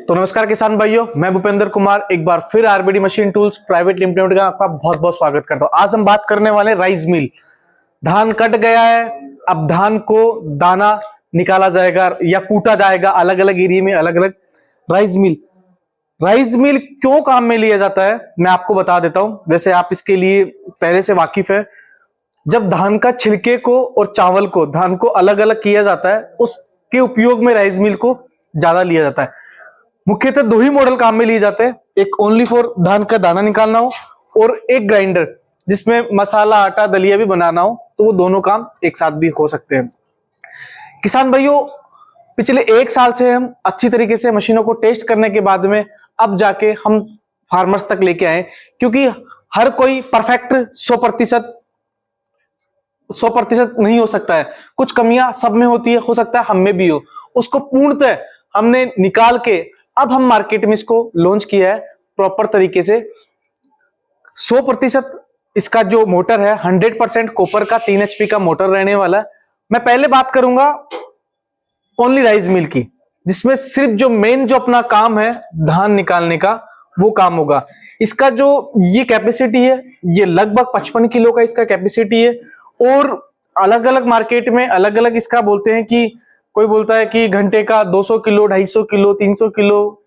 तो नमस्कार किसान भाइयों, मैं भूपेंद्र कुमार एक बार फिर RBD machine tools private limited का आपका बहुत बहुत स्वागत करता हूं। आज हम बात करने वाले राइस मिल। धान कट गया है, अब धान को दाना निकाला जाएगा या कूटा जाएगा, अलग अलग एरिया में अलग अलग। राइस मिल क्यों काम में लिया जाता है मैं आपको बता देता हूं। वैसे आप इसके लिए पहले से वाकिफ है। जब धान का छिलके को और चावल को, धान को अलग अलग किया जाता है, उसके उपयोग में राइस मिल को ज्यादा लिया जाता है। मुख्यतः दो ही मॉडल काम में लिए जाते हैं, एक ओनली फॉर धान का दाना निकालना हो और एक ग्राइंडर जिसमें मसाला, आटा, दलिया भी बनाना हो, तो वो दोनों काम एक साथ भी हो सकते हैं। किसान भाइयों, पिछले एक साल से हम अच्छी तरीके से मशीनों को टेस्ट करने के बाद में अब जाके हम फार्मर्स तक लेके आए, क्योंकि हर कोई परफेक्ट 100% नहीं हो सकता है। कुछ कमियां सब में होती है, हो सकता है हम में भी हो। उसको पूर्णतः हमने निकाल के अब हम मार्केट में इसको लॉन्च किया है प्रॉपर तरीके से। 100% इसका जो मोटर है 100% कॉपर का 3 HP का मोटर रहने वाला है। मैं पहले बात करूंगा ओनली राइस मिल की, जिसमें सिर्फ जो मेन जो अपना काम है धान निकालने का, वो काम होगा। इसका जो ये कैपेसिटी है, ये लगभग 55 किलो का इसका कैपेसिटी है। और अलग अलग मार्केट में अलग अलग इसका बोलते हैं कि कोई बोलता है कि घंटे का 200 किलो, 250 किलो, 300 किलो,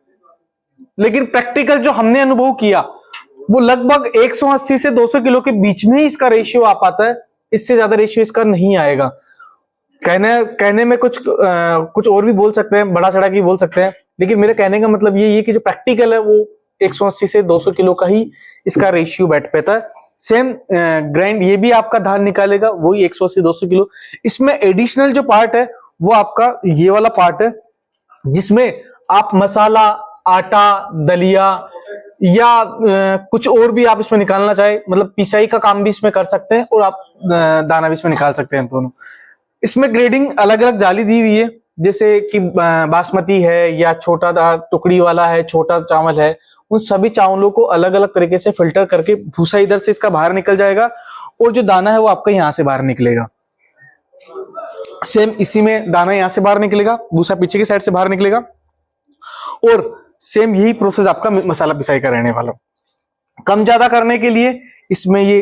लेकिन प्रैक्टिकल जो हमने अनुभव किया वो लगभग 180 से 200 किलो के बीच में ही इसका रेशियो आ पाता है। इससे ज्यादा रेशियो इसका नहीं आएगा। कहने में कुछ और भी बोल सकते हैं, बड़ा चढ़ा के बोल सकते हैं, लेकिन मेरे कहने का मतलब ये है कि जो प्रैक्टिकल है वो 180 से 200 किलो का ही इसका रेशियो बैठ पाता है। सेम ग्राइंड ये भी आपका धान निकालेगा, वही 180-200 किलो। इसमें एडिशनल जो पार्ट है वो आपका ये वाला पार्ट है, जिसमें आप मसाला, आटा, दलिया या कुछ और भी आप इसमें निकालना चाहे, मतलब पिसाई का काम भी इसमें कर सकते हैं और आप दाना भी इसमें निकाल सकते हैं दोनों। इसमें ग्रेडिंग अलग अलग जाली दी हुई है, जैसे कि बासमती है या छोटा टुकड़ी वाला है, छोटा चावल है, उन सभी चावलों को अलग अलग तरीके से फिल्टर करके भूसा इधर से इसका बाहर निकल जाएगा और जो दाना है वो आपका यहाँ से बाहर निकलेगा। सेम इसी में दाना यहाँ से बाहर निकलेगा, भूसा पीछे की साइड से बाहर निकलेगा, और सेम यही प्रोसेस आपका मसाला पिसाई का रहने वाला। कम ज्यादा करने के लिए इसमें ये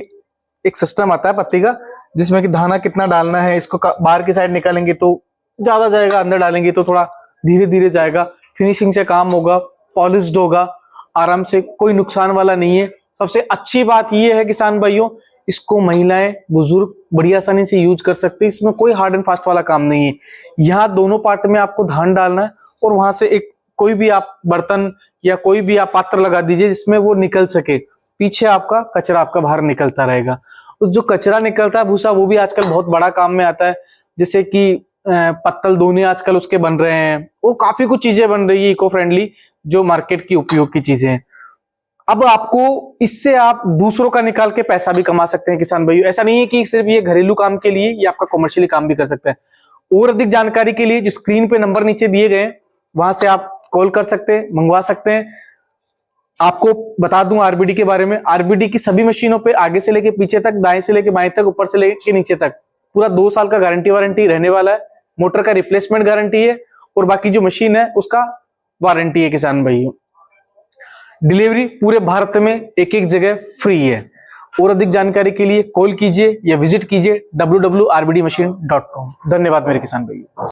एक सिस्टम आता है पत्ती का, जिसमें कि दाना कितना डालना है, इसको बाहर की साइड निकालेंगे तो ज्यादा जाएगा, अंदर डालेंगे तो थोड़ा धीरे धीरे जाएगा। फिनिशिंग से काम होगा, पॉलिश्ड होगा, आराम से, कोई नुकसान वाला नहीं है। सबसे अच्छी बात यह है किसान भाइयों, इसको महिलाएं, बुजुर्ग बड़ी आसानी से यूज कर सकते हैं। इसमें कोई हार्ड एंड फास्ट वाला काम नहीं है। यहाँ दोनों पार्ट में आपको धान डालना है और वहां से एक कोई भी आप बर्तन या कोई भी आप पात्र लगा दीजिए जिसमें वो निकल सके। पीछे आपका कचरा आपका बाहर निकलता रहेगा। उस जो कचरा निकलता है भूसा, वो भी आजकल बहुत बड़ा काम में आता है, जैसे कि पत्तल दोने आजकल उसके बन रहे हैं, वो काफी कुछ चीजें बन रही है इको फ्रेंडली, जो मार्केट की उपयोग की चीजें हैं। अब आपको इससे आप दूसरों का निकाल के पैसा भी कमा सकते हैं किसान भाइयों। ऐसा नहीं है कि सिर्फ ये घरेलू काम के लिए, ये आपका कमर्शियली काम भी कर सकते हैं। और अधिक जानकारी के लिए जो स्क्रीन पे नंबर नीचे दिए गए हैं, वहां से आप कॉल कर सकते हैं, मंगवा सकते हैं। आपको बता दूं आरबीडी के बारे में, आरबीडी की सभी मशीनों पे आगे से लेके पीछे तक, दाएं से लेके बाएं तक, ऊपर से लेके नीचे तक पूरा 2 साल का गारंटी वारंटी रहने वाला है। मोटर का रिप्लेसमेंट गारंटी है और बाकी जो मशीन है उसका वारंटी है किसान भाइयों। डिलीवरी पूरे भारत में एक एक जगह फ्री है। और अधिक जानकारी के लिए कॉल कीजिए या विजिट कीजिए www.rbdmachine.com। धन्यवाद मेरे किसान भाइयों।